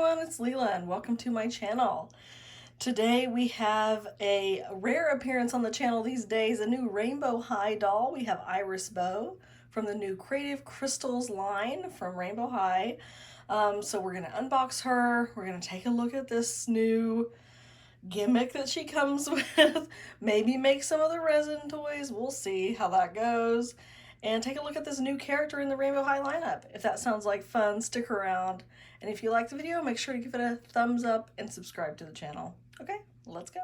everyone, it's Leela and welcome to my channel. Today we have a rare appearance on the channel these days, a new Rainbow High doll. We have Iris Bow from the new Creative Crystals line from Rainbow High. So we're going to unbox her, we're going to take a look at this new gimmick that she comes with, maybe make some of the resin toys, we'll see how that goes, and take a look at this new character in the Rainbow High lineup. If that sounds like fun, stick around, and if you like the video, make sure to give it a thumbs up and subscribe to the channel. Okay, let's go.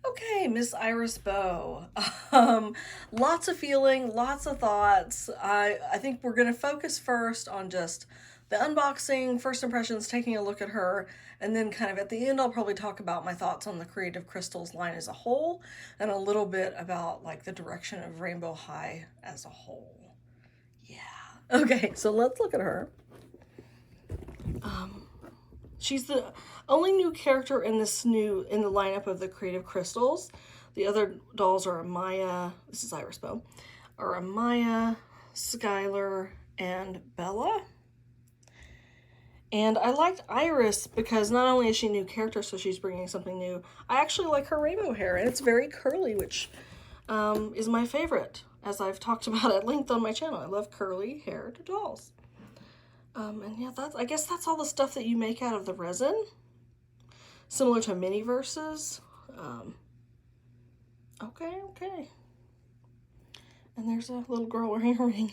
Okay, Miss Iris Bow. Lots of feeling, lots of thoughts. I think we're going to focus first on just the unboxing, first impressions, taking a look at her, and then kind of at the end I'll probably talk about my thoughts on the Creative Crystals line as a whole, and a little bit about like the direction of Rainbow High as a whole. Yeah. Okay, so let's look at her. She's the only new character in the lineup of the Creative Crystals. The other dolls are Maya, this is Iris Bow, are Maya, Skylar, and Bella. And I liked Iris because not only is she a new character, so she's bringing something new, I actually like her rainbow hair, and it's very curly, which is my favorite, as I've talked about at length on my channel. I love curly haired dolls. And yeah, I guess that's all the stuff that you make out of the resin, similar to mini verses. Okay. And there's a little girl wearing a ring.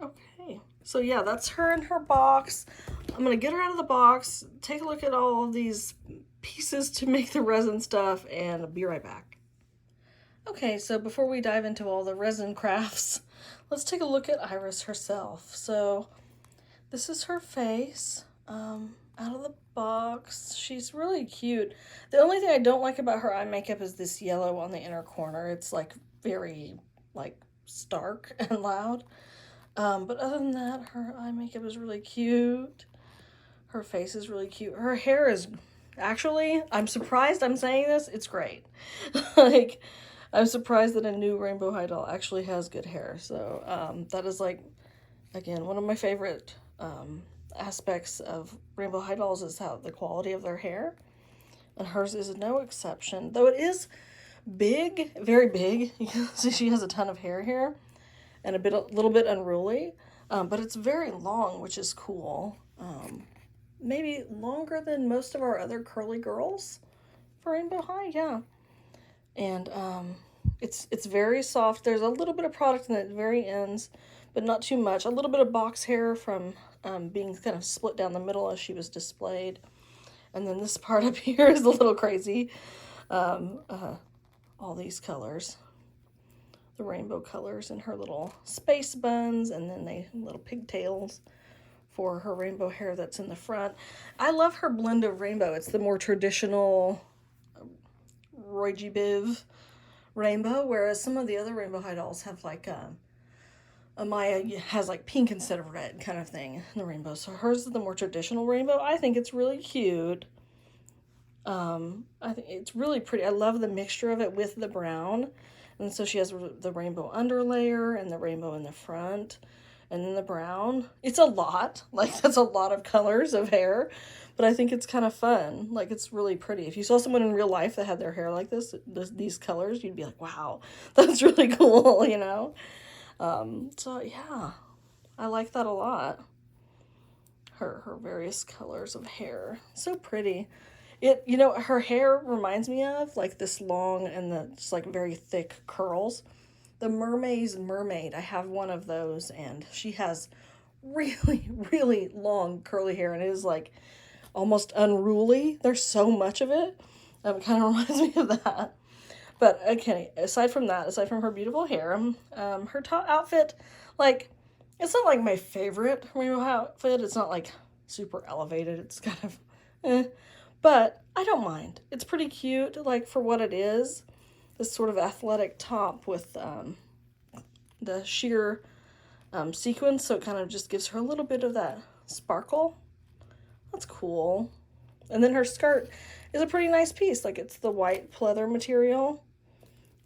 Okay, so yeah, that's her in her box. I'm gonna get her out of the box, take a look at all of these pieces to make the resin stuff, and I'll be right back. Okay, so before we dive into all the resin crafts, let's take a look at Iris herself. So this is her face out of the box. She's really cute. The only thing I don't like about her eye makeup is this yellow on the inner corner. It's like very like stark and loud. But other than that, her eye makeup is really cute. Her face is really cute. Her hair is actually, I'm surprised I'm saying this, it's great. Like, I'm surprised that a new Rainbow High doll actually has good hair. So that is, like, again, one of my favorite aspects of Rainbow High dolls is how the quality of their hair. And hers is no exception. Though it is big, very big. You can see she has a ton of hair here. And a little bit unruly. But it's very long, which is cool. Maybe longer than most of our other curly girls for Rainbow High, yeah. And it's very soft. There's a little bit of product in the very ends, but not too much. A little bit of box hair from being kind of split down the middle as she was displayed. And then this part up here is a little crazy. All these colors. The rainbow colors in her little space buns, and then the little pigtails for her rainbow hair that's in the front. I love her blend of rainbow. It's the more traditional Roy G. Biv rainbow, whereas some of the other Rainbow High dolls have like Maya has like pink instead of red kind of thing in the rainbow. So hers is the more traditional rainbow. I think it's really cute. I think it's really pretty. I love the mixture of it with the brown. And so she has the rainbow underlayer and the rainbow in the front and then the brown. It's a lot. Like, that's a lot of colors of hair. But I think it's kind of fun. Like, it's really pretty. If you saw someone in real life that had their hair like these colors, you'd be like, wow, that's really cool, you know? So, yeah, I like that a lot. Her various colors of hair. So pretty. You know, her hair reminds me of like this long and just like very thick curls. The Mermaid's Mermaid, I have one of those, and she has really, really long curly hair, and it is like almost unruly. There's so much of it. It kind of reminds me of that. But okay, aside from her beautiful hair, her top outfit, like, it's not like my favorite rainbow outfit. It's not like super elevated. It's kind of but I don't mind. It's pretty cute, like, for what it is. This sort of athletic top with the sheer sequins, so it kind of just gives her a little bit of that sparkle. That's cool. And then her skirt is a pretty nice piece. Like, it's the white pleather material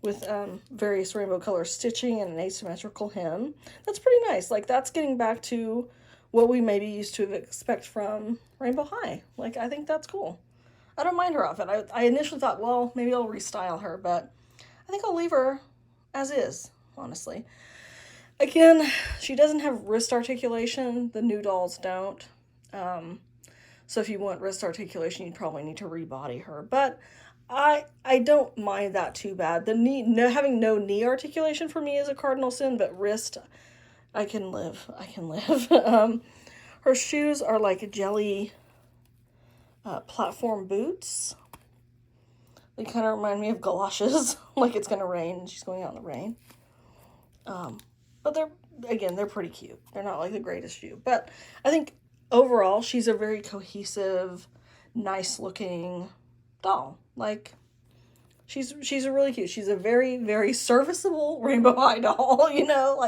with various rainbow color stitching and an asymmetrical hem. That's pretty nice. Like, that's getting back to what we maybe used to expect from Rainbow High. Like, I think that's cool. I don't mind her outfit. I initially thought, well, maybe I'll restyle her, but I think I'll leave her as is, honestly. Again, she doesn't have wrist articulation. The new dolls don't. So if you want wrist articulation, you probably need to rebody her. But I don't mind that too bad. The knee, no, having no knee articulation for me is a cardinal sin, but wrist, I can live. I can live. Her shoes are like jelly platform boots. They kind of remind me of galoshes, like it's going to rain and she's going out in the rain. But they're pretty cute. They're not like the greatest shoe. But I think overall, she's a very cohesive, nice looking doll. Like, she's a really cute. She's a very, very serviceable Rainbow High doll, you know,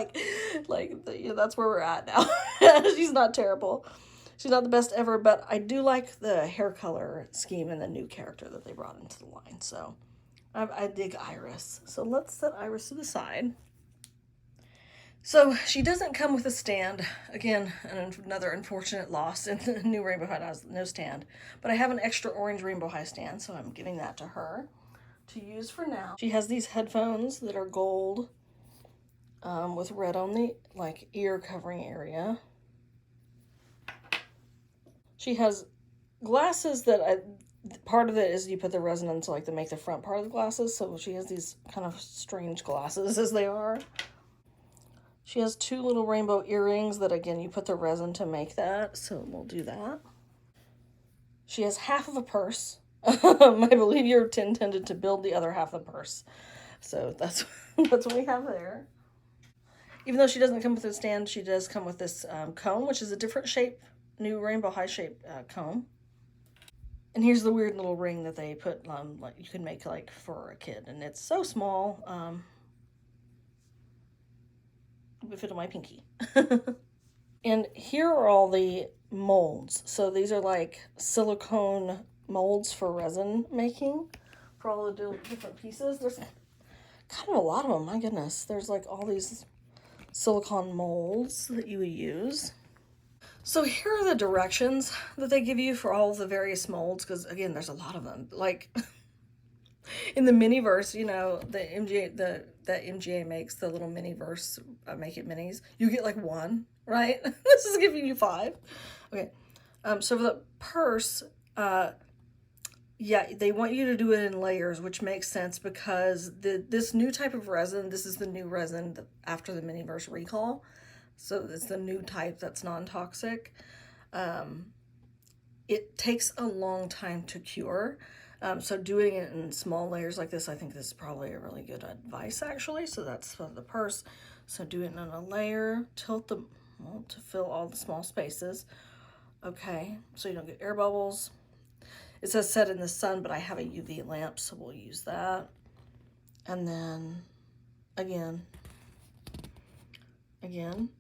that's where we're at now. She's not terrible. She's not the best ever, but I do like the hair color scheme and the new character that they brought into the line. So I dig Iris. So let's set Iris to the side. So she doesn't come with a stand. Again, another unfortunate loss in the new Rainbow High has no stand. But I have an extra orange Rainbow High stand, so I'm giving that to her to use for now. She has these headphones that are gold with red on the ear covering area. She has glasses that part of it is you put the resin in to make the front part of the glasses. So she has these kind of strange glasses as they are. She has two little rainbow earrings that, again, you put the resin to make that. So we'll do that. She has half of a purse. I believe you're intended to build the other half of the purse. So that's what we have there. Even though she doesn't come with a stand, she does come with this comb, which is a different shape. New Rainbow High shape comb. And here's the weird little ring that they put you can make for a kid, and it's so small it would fit on my pinky. And here are all the molds. So these are like silicone molds for resin making for all the different pieces. There's kind of a lot of them, my goodness. There's all these silicone molds that you would use. So here are the directions that they give you for all the various molds, because again, there's a lot of them. Like in the Miniverse, you know, that MGA makes, the little Miniverse Make It Minis, you get one, right? This is giving you 5. Okay, so for the purse, yeah, they want you to do it in layers, which makes sense because this new type of resin, this is the new resin after the Miniverse recall. So it's the new type that's non-toxic. It takes a long time to cure. So doing it in small layers like this, I think this is probably a really good advice, actually. So that's for the purse. So do it in a layer, tilt the mold to fill all the small spaces. Okay, so you don't get air bubbles. It says set in the sun, but I have a UV lamp, so we'll use that. And then again, again,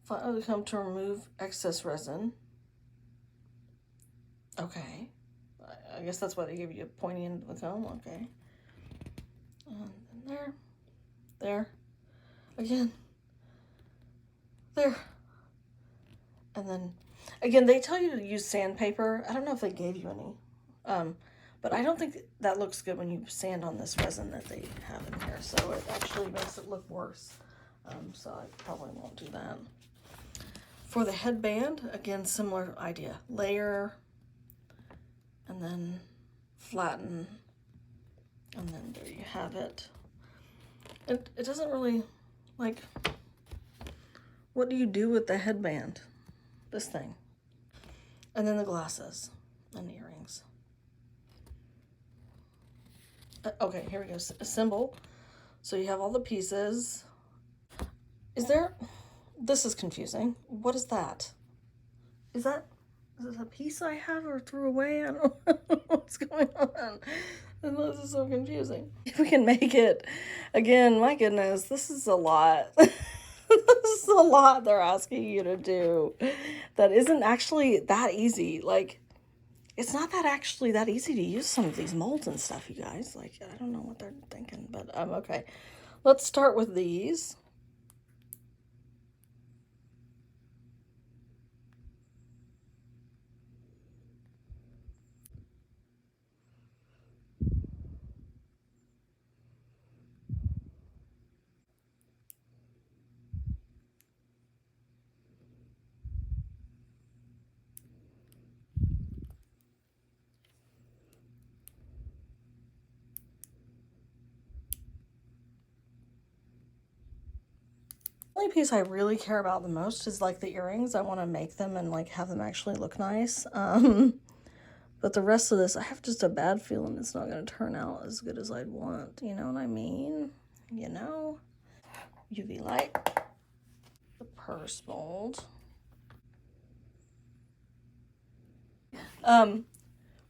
finally come to remove excess resin. Okay, I guess that's why they give you a pointy end of the comb. Okay, and there, again, there, and then again they tell you to use sandpaper. I don't know if they gave you any. But I don't think that looks good when you sand on this resin that they have in here. So it actually makes it look worse. So I probably won't do that. For the headband, again, similar idea. Layer, and then flatten, and then there you have it. It doesn't really, what do you do with the headband? This thing. And then the glasses and earrings. Okay, here we go. Assemble. So you have all the pieces. This is confusing. What is that? Is this a piece I have or threw away? I don't know what's going on. This is so confusing. If we can make it. Again, my goodness, this is a lot. This is a lot they're asking you to do. That isn't actually that easy. Like, it's not that actually that easy to use some of these molds and stuff, you guys. Like, I don't know what they're thinking, but okay. Let's start with these. The only piece I really care about the most is like the earrings. I want to make them and like have them actually look nice. But the rest of this, I have just a bad feeling it's not going to turn out as good as I'd want. You know what I mean? You know? UV light. The purse mold.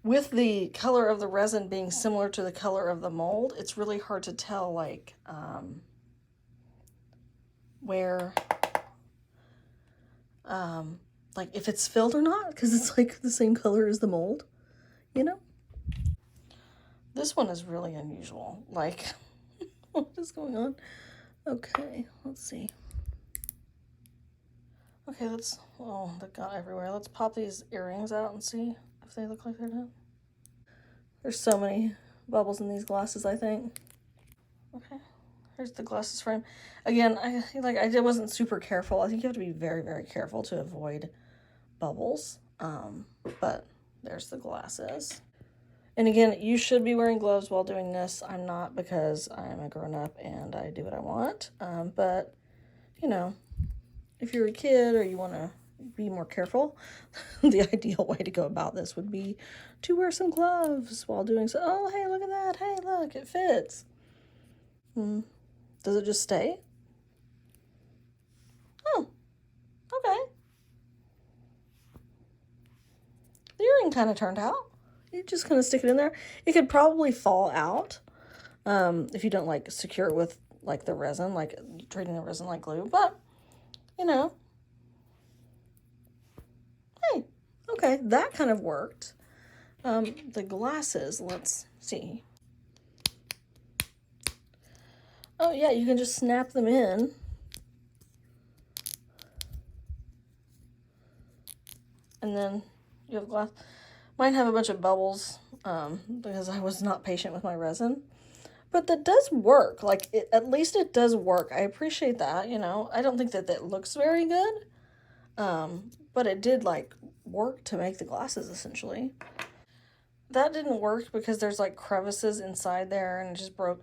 With the color of the resin being similar to the color of the mold, it's really hard to tell, like, where, like, if it's filled or not, because it's, like, the same color as the mold, you know? This one is really unusual. Like, what is going on? Okay, let's see. Okay, oh, they got everywhere. Let's pop these earrings out and see if they look like they're done. There's so many bubbles in these glasses, I think. Okay, here's the glasses frame. Again, I wasn't super careful. I think you have to be very, very careful to avoid bubbles. But there's the glasses. And again, you should be wearing gloves while doing this. I'm not, because I'm a grown-up and I do what I want. But, you know, if you're a kid or you want to be more careful, the ideal way to go about this would be to wear some gloves while doing so. Oh, hey, look at that. Hey, look, it fits. Does it just stay? Oh, okay. The earring kind of turned out. You just kind of stick it in there. It could probably fall out if you don't like secure it with like the resin, like treating the resin like glue. But, you know, hey, okay, that kind of worked. The glasses, let's see. Oh yeah, you can just snap them in. And then you have glass. Mine have a bunch of bubbles because I was not patient with my resin. But that does work. Like, at least it does work. I appreciate that, you know. I don't think that looks very good. But it did, like, work to make the glasses, essentially. That didn't work because there's, like, crevices inside there and it just broke.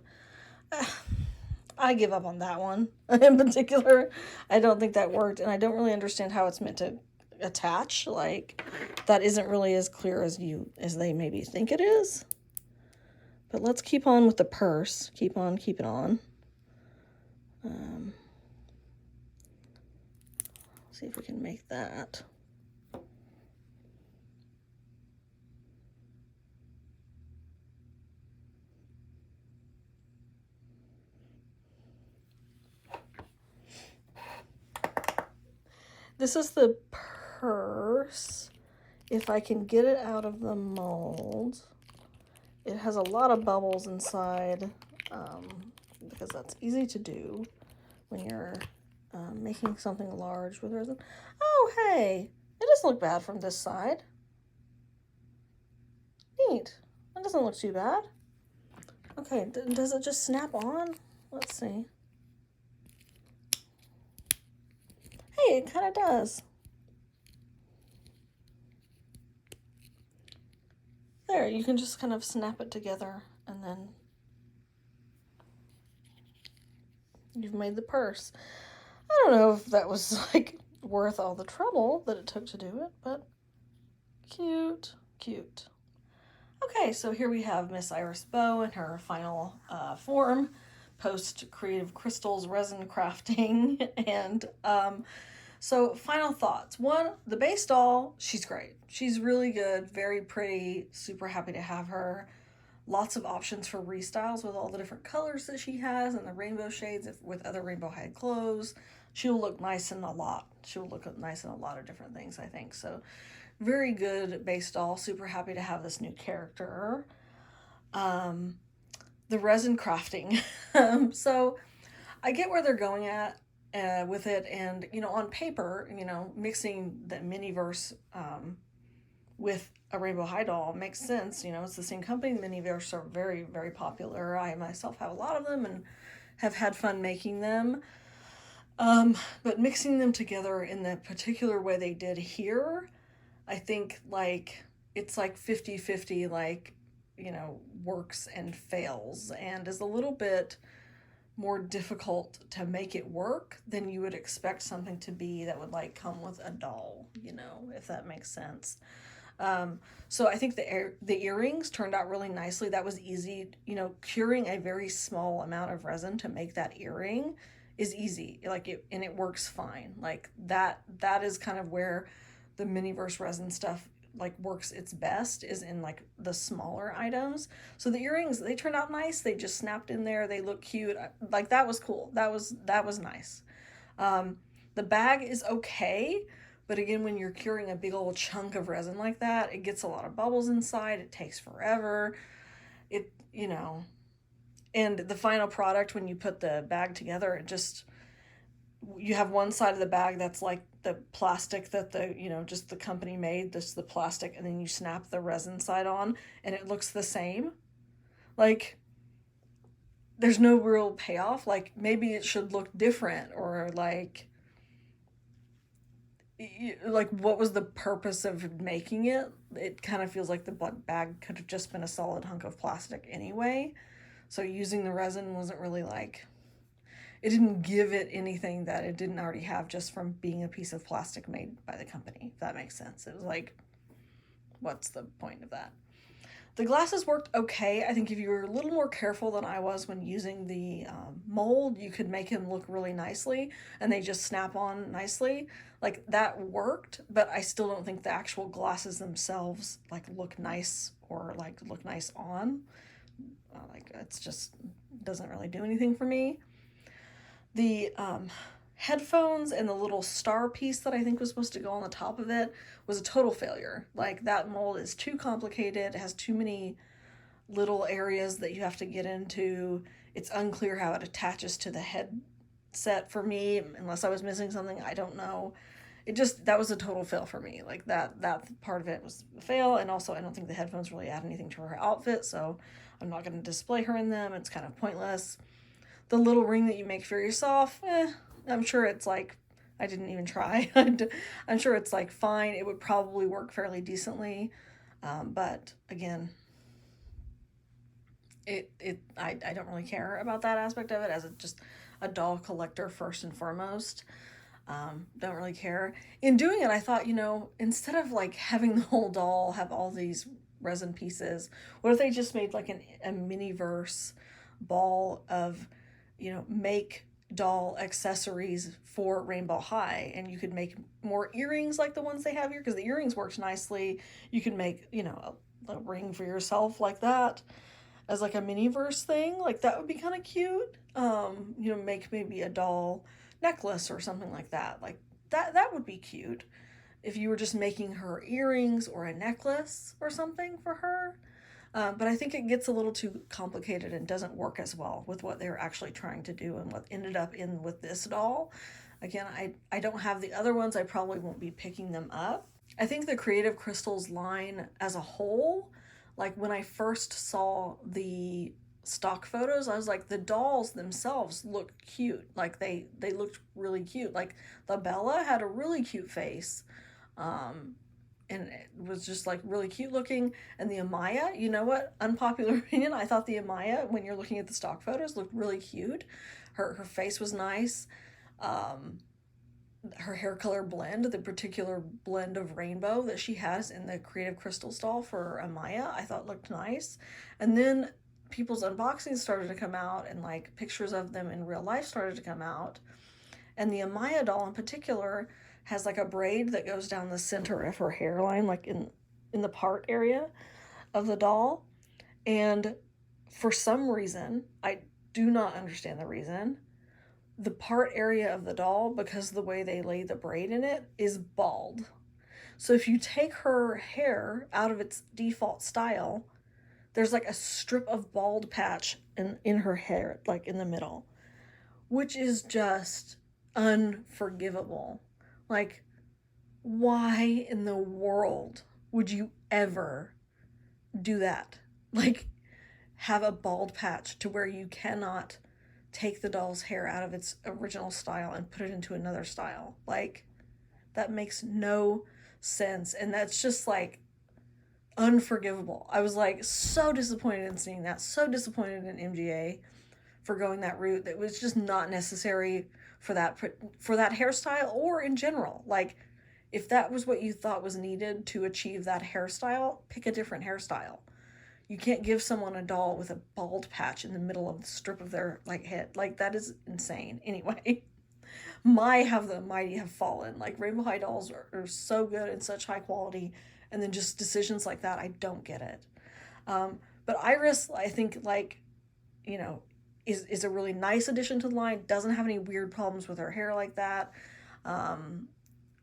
I give up on that one in particular. I don't think that worked, and I don't really understand how it's meant to attach. Like, that isn't really as clear as they maybe think it is. But let's keep on with the purse. Keep on keeping on. See if we can make that. This is the purse. If I can get it out of the mold. It has a lot of bubbles inside because that's easy to do when you're making something large with resin. Oh, hey, it doesn't look bad from this side. Neat. That doesn't look too bad. Okay, does it just snap on? Let's see. Hey, it kind of does. There, you can just kind of snap it together and then you've made the purse. I don't know if that was like worth all the trouble that it took to do it, but cute, cute. Okay, so here we have Miss Iris Bow in her final form, post Creative Crystals resin crafting. And so final thoughts. One, the base doll, she's great. She's really good, very pretty, super happy to have her. Lots of options for restyles with all the different colors that she has and the rainbow shades with other rainbow hide clothes. she'll look nice in a lot. She'll look nice in a lot of different things, I think. So very good base doll. Super happy to have this new character. The resin crafting. So I get where they're going at with it, and on paper, mixing the Miniverse with a Rainbow High doll makes sense. It's the same company. Miniverse are very, very popular. I myself have a lot of them and have had fun making them. But mixing them together in the particular way they did here, I think it's 50-50, works and fails, and is a little bit more difficult to make it work than you would expect something to be that would come with a doll, if that makes sense. So I think the earrings turned out really nicely. That was easy. Curing a very small amount of resin to make that earring is easy. And it works fine. That is kind of where the Miniverse resin stuff works its best, is in the smaller items. So the earrings, they turned out nice. They just snapped in there. They look cute. That was cool. That was nice. The bag is okay. But again, when you're curing a big old chunk of resin like that, it gets a lot of bubbles inside. It takes forever. And the final product, when you put the bag together, you have one side of the bag that's the plastic that just the company made, just the plastic, and then you snap the resin side on and it looks the same. There's no real payoff. Maybe it should look different, or what was the purpose of making it? It kind of feels like the bag could have just been a solid hunk of plastic anyway. So using the resin wasn't really it didn't give it anything that it didn't already have just from being a piece of plastic made by the company, if that makes sense. It was what's the point of that? The glasses worked okay. I think if you were a little more careful than I was when using the mold, you could make them look really nicely, and they just snap on nicely. That worked, but I still don't think the actual glasses themselves look nice, or look nice on. It's just doesn't really do anything for me. The headphones and the little star piece that I think was supposed to go on the top of it was a total failure. That mold is too complicated. It has too many little areas that you have to get into. It's unclear how it attaches to the headset for me, unless I was missing something. I don't know. That was a total fail for me. That part of it was a fail. And also, I don't think the headphones really add anything to her outfit, so I'm not going to display her in them. It's kind of pointless. The little ring that you make for yourself, I'm sure it's I didn't even try. I'm sure it's fine. It would probably work fairly decently. But again, I don't really care about that aspect of it as just a doll collector first and foremost. Don't really care. In doing it, I thought, instead of having the whole doll have all these resin pieces, what if they just made a Miniverse ball of, make doll accessories for Rainbow High, and you could make more earrings like the ones they have here, because the earrings worked nicely. You could make, a ring for yourself like that as a Miniverse thing. That would be kind of cute. Make maybe a doll necklace or something like that. That would be cute if you were just making her earrings or a necklace or something for her. But I think it gets a little too complicated and doesn't work as well with what they were actually trying to do and what ended up in with this doll. Again, I don't have the other ones. I probably won't be picking them up. I think the Creative Crystals line as a whole, when I first saw the stock photos, I was the dolls themselves look cute. They looked really cute. The Bella had a really cute face. And it was just really cute looking. And the Amaya, you know what? Unpopular opinion, I thought the Amaya, when you're looking at the stock photos, looked really cute. Her face was nice. Her hair color blend, the particular blend of rainbow that she has in the Creative Crystals doll for Amaya, I thought looked nice. And then people's unboxings started to come out, and pictures of them in real life started to come out. And the Amaya doll in particular has a braid that goes down the center of her hairline, in the part area of the doll. And for some reason, I do not understand the reason, the part area of the doll, because of the way they lay the braid in it, is bald. So if you take her hair out of its default style, there's like a strip of bald patch in her hair, like in the middle, which is just unforgivable. Like, why in the world would you ever do that? Like, have a bald patch to where you cannot take the doll's hair out of its original style and put it into another style. Like, that makes no sense. And that's just like unforgivable. I was like so disappointed in seeing that, so disappointed in MGA for going that route. That was just not necessary for that hairstyle, or in general. Like, if that was what you thought was needed to achieve that hairstyle, pick a different hairstyle. You can't give someone a doll with a bald patch in the middle of the strip of their like head. Like, that is insane. Anyway, my have the mighty have fallen. Like, Rainbow High dolls are so good and such high quality, and then just decisions like that, I don't get it. But Iris, I think, like, you know, is a really nice addition to the line. Doesn't have any weird problems with her hair like that.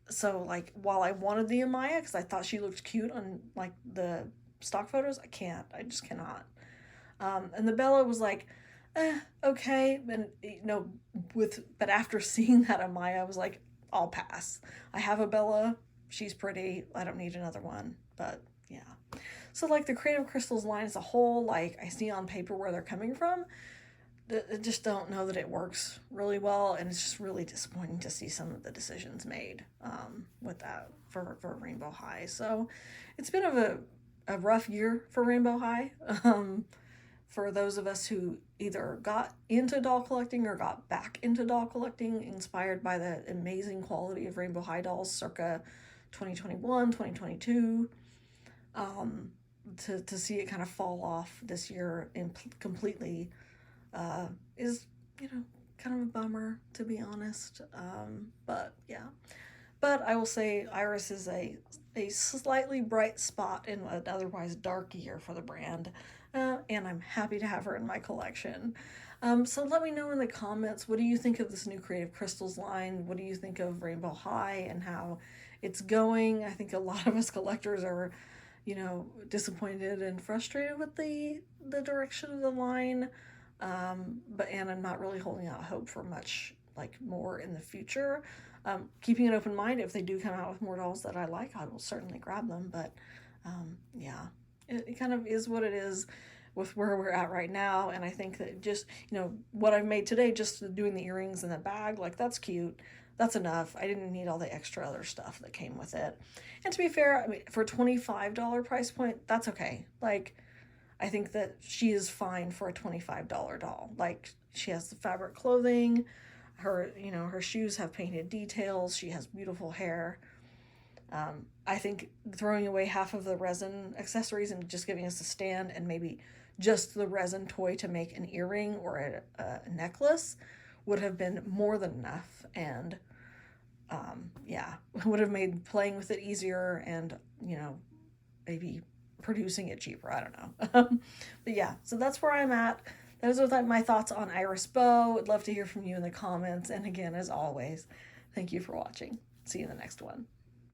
So, like, while I wanted the Amaya because I thought she looked cute on like the stock photos, I just cannot. And the Bella was like, okay, and but after seeing that Amaya, I was like, I'll pass. I have a Bella, she's pretty, I don't need another one. But yeah, so like the Creative Crystals line as a whole, like, I see on paper where they're coming from. I just don't know that it works really well, and it's just really disappointing to see some of the decisions made with that for Rainbow High. So it's been a rough year for Rainbow High. For those of us who either got into doll collecting or got back into doll collecting, inspired by the amazing quality of Rainbow High dolls circa 2021, 2022, to see it kind of fall off this year completely is, kind of a bummer, to be honest. But yeah. But I will say Iris is a slightly bright spot in an otherwise dark year for the brand. And I'm happy to have her in my collection. So let me know in the comments, what do you think of this new Creative Crystals line? What do you think of Rainbow High and how it's going? I think a lot of us collectors are, disappointed and frustrated with the direction of the line. And I'm not really holding out hope for much like more in the future. Keeping an open mind, if they do come out with more dolls that I like, I will certainly grab them. But yeah, it kind of is what it is with where we're at right now. And I think that just, what I've made today, just doing the earrings and the bag, like, that's cute. That's enough. I didn't need all the extra other stuff that came with it. And to be fair, I mean, for a $25 price point, that's okay. Like, I think that she is fine for a $25 doll. Like, she has the fabric clothing, her shoes have painted details, she has beautiful hair. I think throwing away half of the resin accessories and just giving us a stand and maybe just the resin toy to make an earring or a necklace would have been more than enough. And would have made playing with it easier and, maybe producing it cheaper. I don't know. But yeah, so that's where I'm at. Those are my thoughts on Iris Bow. I'd love to hear from you in the comments. And again, as always, thank you for watching. See you in the next one.